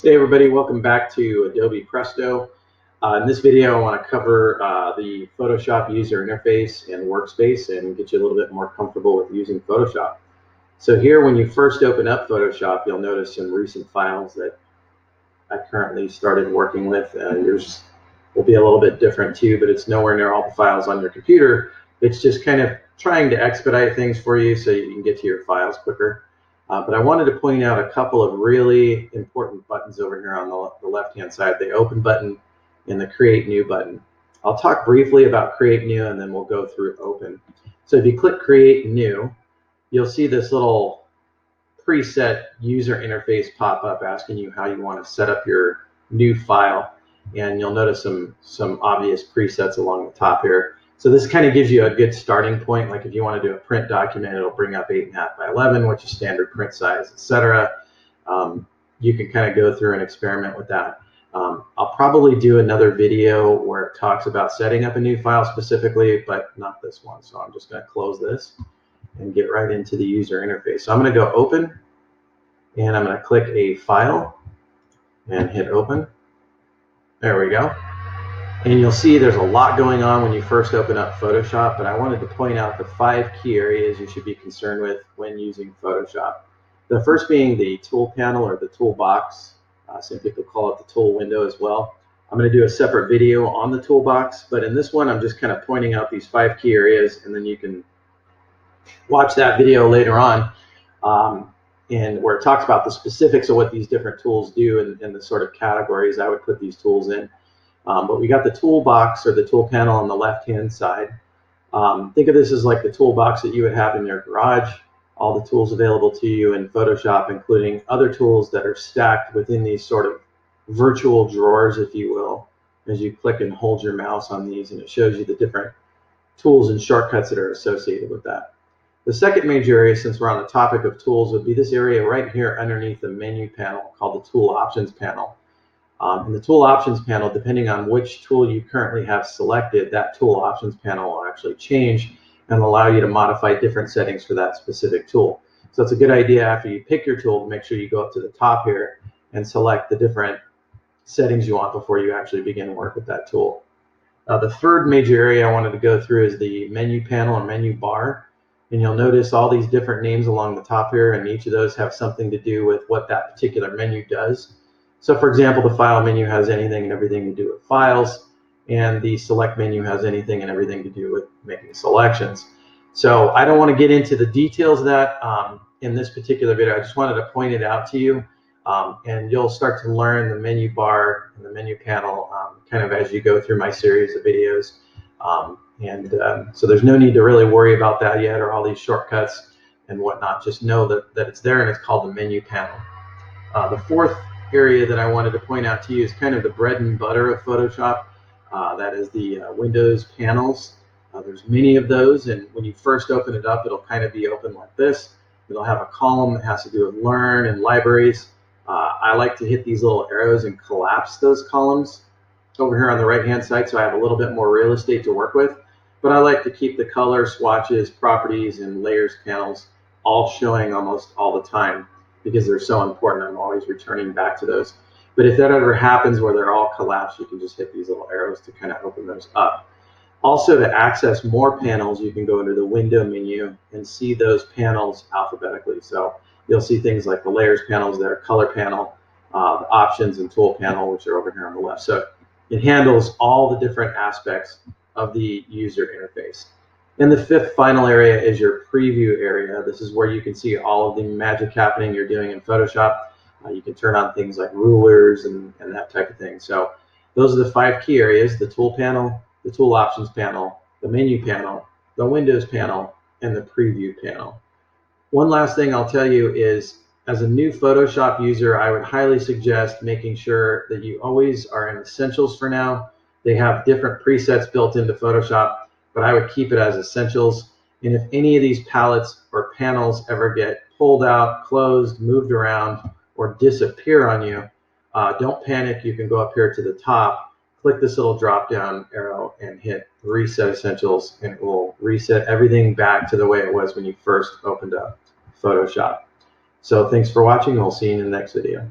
Hey everybody, welcome back to Adobe Presto. In this video I want to cover the Photoshop user interface and Workspace and get you a little bit more comfortable with using Photoshop. So here when you first open up Photoshop, you'll notice some recent files that I currently started working with. Yours will be a little bit different too, but it's nowhere near all the files on your computer. It's just kind of trying to expedite things for you so you can get to your files quicker. But I wanted to point out a couple of really important buttons over here on the left-hand side, the Open button and the Create New button. I'll talk briefly about Create New and then we'll go through Open. So if you click Create New, you'll see this little preset user interface pop up asking you how you want to set up your new file. And you'll notice some obvious presets along the top here. So this kind of gives you a good starting point. Like if you want to do a print document, it'll bring up 8.5 by 11, which is standard print size, etc. You can kind of go through and experiment with that. I'll probably do another video where it talks about setting up a new file specifically, but not this one. So I'm just going to close this and get right into the user interface. So I'm going to go Open, and I'm going to click a file and hit Open. There we go. And you'll see there's a lot going on when you first open up Photoshop, but I wanted to point out the 5 key areas you should be concerned with when using Photoshop. The first being the tool panel or the toolbox. Some people call it the tool window as well. I'm going to do a separate video on the toolbox, but in this one I'm just kind of pointing out these 5 key areas, and then you can watch that video later on and where it talks about the specifics of what these different tools do and the sort of categories I would put these tools in. But we got the toolbox or the tool panel on the left-hand side. Think of this as like the toolbox that you would have in your garage, all the tools available to you in Photoshop, including other tools that are stacked within these sort of virtual drawers, if you will, as you click and hold your mouse on these, and it shows you the different tools and shortcuts that are associated with that. The second major area, since we're on the topic of tools, would be this area right here underneath the menu panel called the Tool Options panel. In the Tool Options panel, depending on which tool you currently have selected, that Tool Options panel will actually change and allow you to modify different settings for that specific tool. So it's a good idea after you pick your tool to make sure you go up to the top here and select the different settings you want before you actually begin work with that tool. The third major area I wanted to go through is the menu panel or menu bar. And you'll notice all these different names along the top here, and each of those have something to do with what that particular menu does. So for example, the file menu has anything and everything to do with files, and the select menu has anything and everything to do with making selections. So I don't want to get into the details of that in this particular video. I just wanted to point it out to you, and you'll start to learn the menu bar and the menu panel kind of as you go through my series of videos. So there's no need to really worry about that yet, or all these shortcuts and whatnot. Just know that it's there, and it's called the menu panel. The fourth area that I wanted to point out to you is kind of the bread and butter of Photoshop. That is the Windows panels. There's many of those, and when you first open it up, it'll kind of be open like this. It'll have a column that has to do with Learn and Libraries. I like to hit these little arrows and collapse those columns over here on the right-hand side, so I have a little bit more real estate to work with. But I like to keep the color, swatches, properties, and layers panels all showing almost all the time because they're so important. I'm always returning back to those. But if that ever happens where they're all collapsed, you can just hit these little arrows to kind of open those up. Also, to access more panels, you can go into the Window menu and see those panels alphabetically. So you'll see things like the Layers panels there, Color panel, the Options and Tool panel, which are over here on the left. So it handles all the different aspects of the user interface. And the fifth final area is your preview area. This is where you can see all of the magic happening you're doing in Photoshop. You can turn on things like rulers and that type of thing. So those are the 5 key areas: the tool panel, the tool options panel, the menu panel, the Windows panel, and the preview panel. One last thing I'll tell you is, as a new Photoshop user, I would highly suggest making sure that you always are in Essentials for now. They have different presets built into Photoshop, but I would keep it as Essentials. And if any of these palettes or panels ever get pulled out, closed, moved around, or disappear on you, don't panic. You can go up here to the top, click this little drop-down arrow, and hit Reset Essentials, and it will reset everything back to the way it was when you first opened up Photoshop. So thanks for watching. We'll see you in the next video.